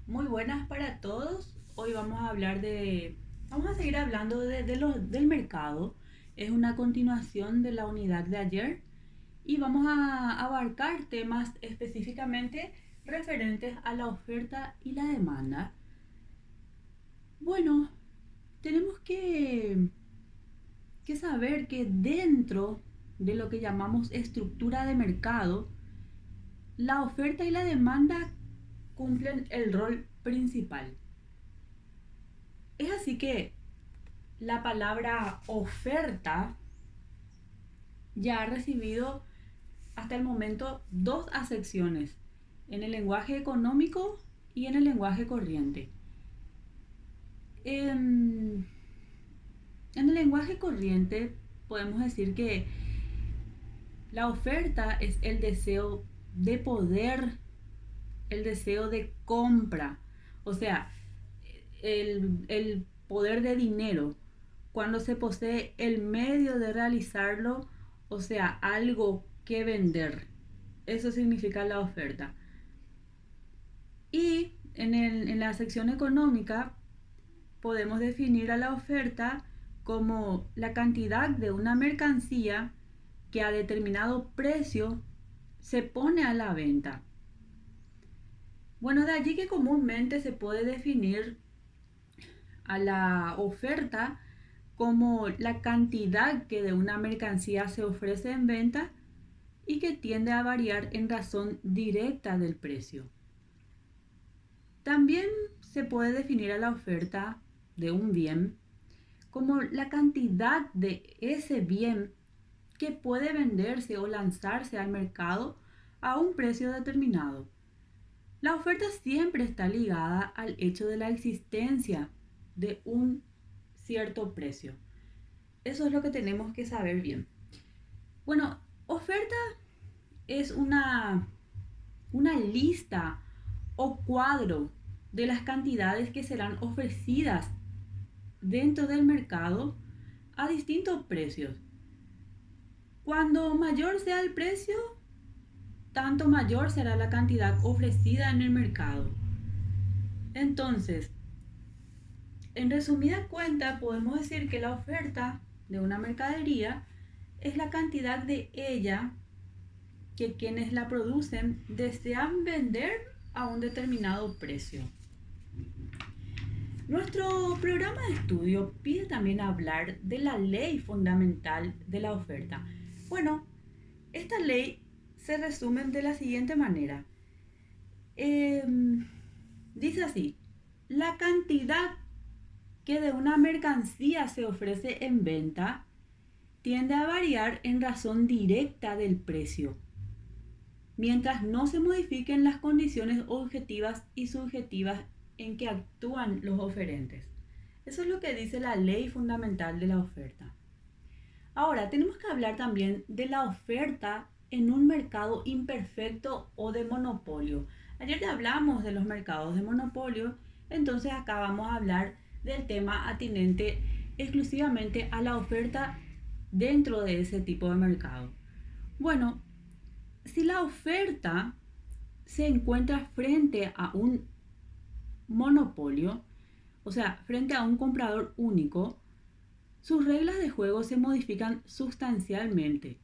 Muy buenas para todos. Hoy vamos a seguir hablando del mercado. Es una continuación de la unidad de ayer y vamos a abarcar temas específicamente referentes a la oferta y la demanda. Bueno, tenemos que saber que dentro de lo que llamamos estructura de mercado, la oferta y la demanda cumplen el rol principal. Es así que la palabra oferta ya ha recibido hasta el momento dos acepciones, en el lenguaje económico y en el lenguaje corriente. En, en el lenguaje corriente podemos decir que la oferta es el deseo de poder, el deseo de compra, o sea, el poder de dinero, cuando se posee el medio de realizarlo, o sea, algo que vender. Eso significa la oferta. Y en la sección económica podemos definir a la oferta como la cantidad de una mercancía que a determinado precio se pone a la venta. Bueno, de allí que comúnmente se puede definir a la oferta como la cantidad que de una mercancía se ofrece en venta y que tiende a variar en razón directa del precio. También se puede definir a la oferta de un bien como la cantidad de ese bien que puede venderse o lanzarse al mercado a un precio determinado. La oferta siempre está ligada al hecho de la existencia de un cierto precio. Eso es lo que tenemos que saber bien. Bueno, oferta es una lista o cuadro de las cantidades que serán ofrecidas dentro del mercado a distintos precios. Cuando mayor sea el precio, tanto mayor será la cantidad ofrecida en el mercado. Entonces, en resumida cuenta, podemos decir que la oferta de una mercadería es la cantidad de ella que quienes la producen desean vender a un determinado precio. Nuestro programa de estudio pide también hablar de la ley fundamental de la oferta. Bueno, esta ley se resume de la siguiente manera. Eh, Dice así, la cantidad que de una mercancía se ofrece en venta tiende a variar en razón directa del precio, mientras no se modifiquen las condiciones objetivas y subjetivas en que actúan los oferentes. Eso es lo que dice la ley fundamental de la oferta. Ahora, tenemos que hablar también de la oferta en un mercado imperfecto o de monopolio. Ayer ya hablamos de los mercados de monopolio, entonces acá vamos a hablar del tema atinente exclusivamente a la oferta dentro de ese tipo de mercado. Bueno, si la oferta se encuentra frente a un monopolio, o sea, frente a un comprador único, sus reglas de juego se modifican sustancialmente.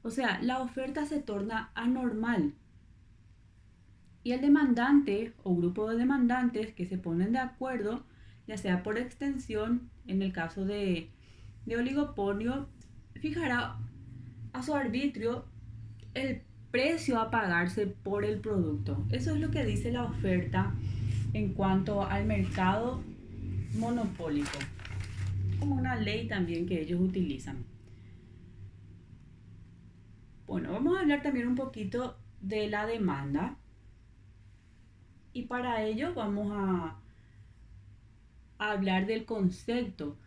O sea, la oferta se torna anormal. Y el demandante o grupo de demandantes que se ponen de acuerdo, ya sea por extensión, en el caso de oligopolio, fijará a su arbitrio el precio a pagarse por el producto. Eso es lo que dice la oferta en cuanto al mercado monopólico, como una ley también que ellos utilizan. Bueno, vamos a hablar también un poquito de la demanda y para ello vamos a hablar del concepto.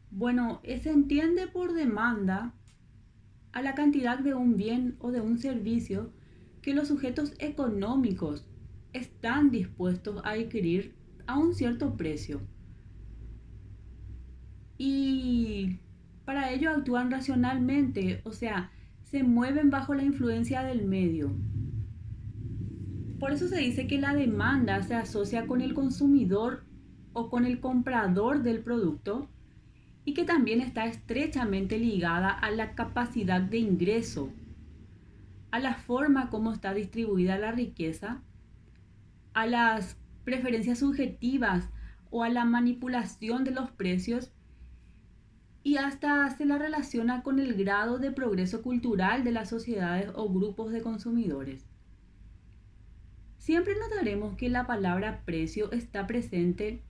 Bueno, se entiende por demanda a la cantidad de un bien o de un servicio que los sujetos económicos están dispuestos a adquirir a un cierto precio. Y para ello actúan racionalmente, o sea, se mueven bajo la influencia del medio. Por eso se dice que la demanda se asocia con el consumidor o con el comprador del producto y que también está estrechamente ligada a la capacidad de ingreso, a la forma como está distribuida la riqueza, a las preferencias subjetivas o a la manipulación de los precios, y hasta se la relaciona con el grado de progreso cultural de las sociedades o grupos de consumidores. Siempre notaremos que la palabra precio está presente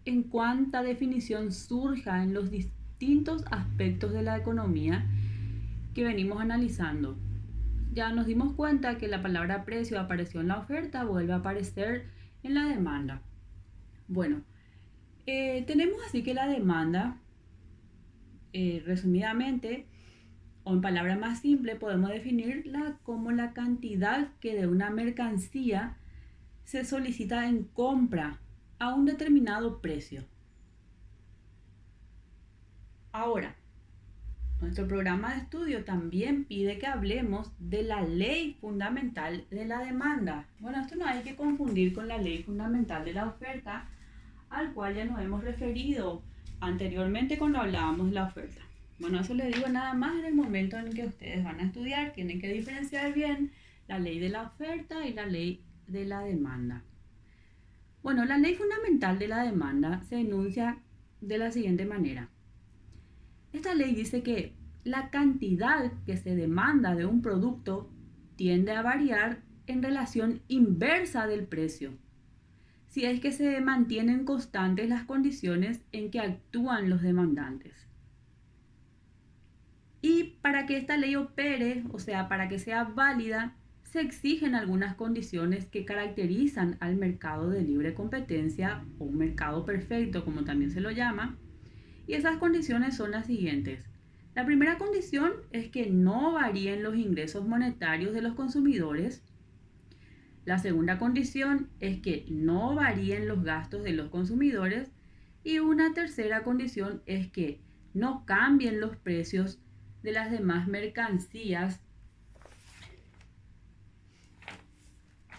en cuanta definición surja en los distintos aspectos de la economía que venimos analizando. Ya nos dimos cuenta que la palabra precio apareció en la oferta, vuelve a aparecer en la demanda. Bueno, tenemos así que la demanda, resumidamente, o en palabras más simples, podemos definirla como la cantidad que de una mercancía se solicita en compra a un determinado precio. Ahora, nuestro programa de estudio también pide que hablemos de la ley fundamental de la demanda. Bueno, esto no hay que confundir con la ley fundamental de la oferta, al cual ya nos hemos referido anteriormente cuando hablábamos de la oferta. Bueno, eso les digo nada más en el momento en que ustedes van a estudiar. Tienen que diferenciar bien la ley de la oferta y la ley de la demanda. Bueno, la ley fundamental de la demanda se enuncia de la siguiente manera. Esta ley dice que la cantidad que se demanda de un producto tiende a variar en relación inversa del precio, si es que se mantienen constantes las condiciones en que actúan los demandantes. Y para que esta ley opere, o sea, para que sea válida, se exigen algunas condiciones que caracterizan al mercado de libre competencia o un mercado perfecto, como también se lo llama. Y esas condiciones son las siguientes. La primera condición es que no varíen los ingresos monetarios de los consumidores. La segunda condición es que no varíen los gastos de los consumidores. Y una tercera condición es que no cambien los precios de las demás mercancías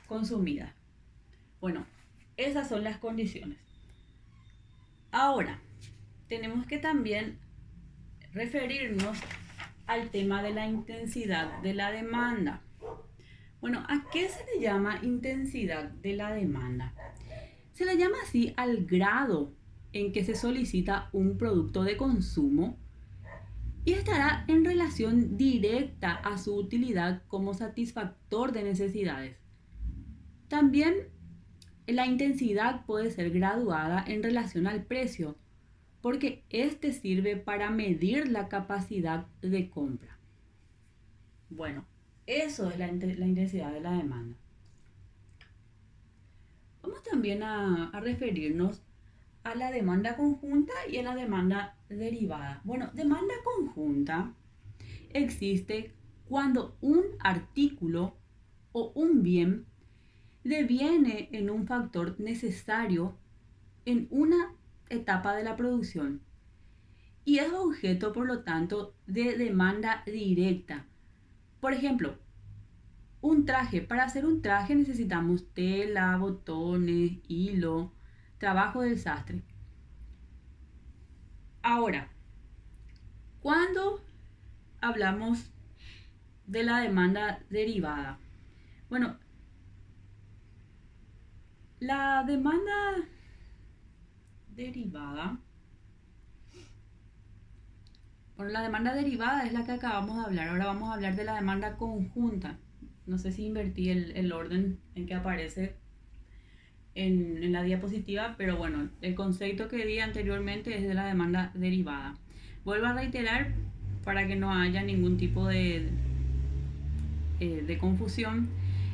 consumidas. Bueno, esas son las condiciones. Ahora, tenemos que también referirnos al tema de la intensidad de la demanda. Bueno, ¿a qué se le llama intensidad de la demanda? Se le llama así al grado en que se solicita un producto de consumo y estará en relación directa a su utilidad como satisfactor de necesidades. También la intensidad puede ser graduada en relación al precio, porque este sirve para medir la capacidad de compra. Bueno, eso es la intensidad de la demanda. Vamos también a referirnos a la demanda conjunta y a la demanda derivada. Bueno, demanda conjunta existe cuando un artículo o un bien deviene en un factor necesario en una etapa de la producción y es objeto, por lo tanto, de demanda directa. Por ejemplo, un traje. Para hacer un traje necesitamos tela, botones, hilo, trabajo del sastre. Ahora, cuando hablamos de la demanda derivada, bueno, la demanda derivada, la demanda derivada es la que acabamos de hablar. Ahora vamos a hablar de la demanda conjunta. No sé si invertí el orden en que aparece en la diapositiva, pero bueno, el concepto que di anteriormente es de la demanda derivada. Vuelvo a reiterar para que no haya ningún tipo de confusión,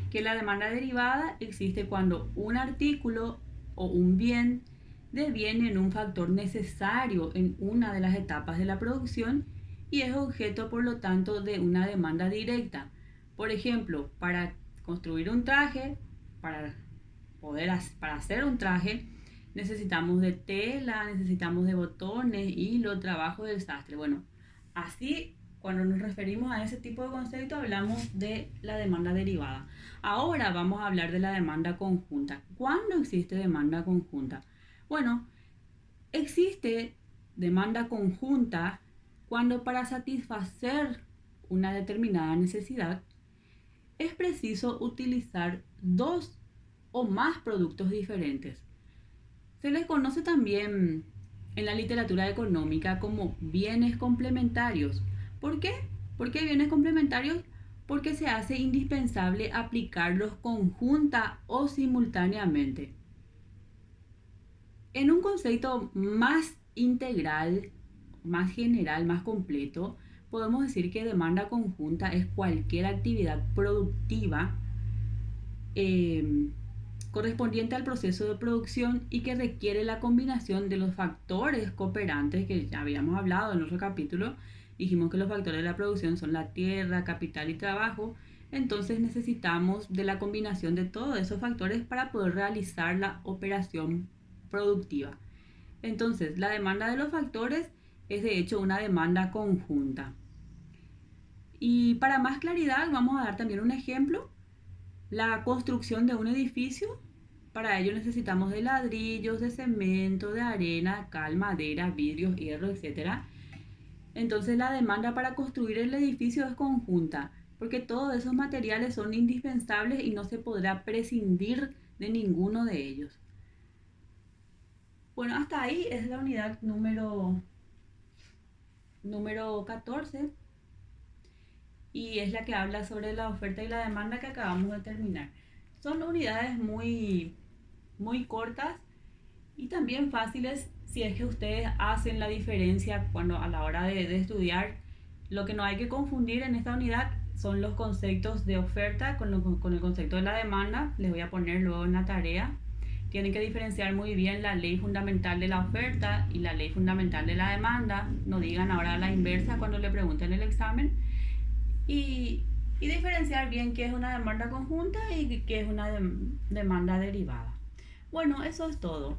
que la demanda derivada existe cuando un artículo o un bien deviene en un factor necesario en una de las etapas de la producción y es objeto, por lo tanto, de una demanda directa. Por ejemplo, para construir un traje, para hacer un traje, necesitamos de tela, necesitamos de botones, hilo, trabajo del sastre. Bueno, así Cuando nos referimos a ese tipo de concepto hablamos de la demanda derivada. Ahora vamos a hablar de la demanda conjunta. ¿Cuándo existe demanda conjunta? Bueno, existe demanda conjunta cuando para satisfacer una determinada necesidad es preciso utilizar dos o más productos diferentes. Se les conoce también en la literatura económica como bienes complementarios. ¿Por qué? ¿Por qué bienes complementarios? Porque se hace indispensable aplicarlos conjunta o simultáneamente. En un concepto más integral, más general, más completo, podemos decir que demanda conjunta es cualquier actividad productiva eh, correspondiente al proceso de producción y que requiere la combinación de los factores cooperantes que ya habíamos hablado en otro capítulo. Dijimos que los factores de la producción son la tierra, capital y trabajo. Entonces necesitamos de la combinación de todos esos factores para poder realizar la operación productiva. Entonces, la demanda de los factores es de hecho una demanda conjunta. Y para más claridad vamos a dar también un ejemplo. La construcción de un edificio, para ello necesitamos de ladrillos, de cemento, de arena, cal, madera, vidrios, hierro, etc. Entonces la demanda para construir el edificio es conjunta, porque todos esos materiales son indispensables y no se podrá prescindir de ninguno de ellos. Bueno, hasta ahí es la unidad número 14 y es la que habla sobre la oferta y la demanda que acabamos de terminar. Son unidades muy cortas y también fáciles si es que ustedes hacen la diferencia cuando a la hora de estudiar. Lo que no hay que confundir en esta unidad son los conceptos de oferta con el concepto de la demanda. Les voy a poner luego en la tarea. Tienen que diferenciar muy bien la ley fundamental de la oferta y la ley fundamental de la demanda. No digan ahora la inversa cuando le pregunten el examen. Y diferenciar bien qué es una demanda conjunta y qué es una demanda derivada. Bueno, eso es todo.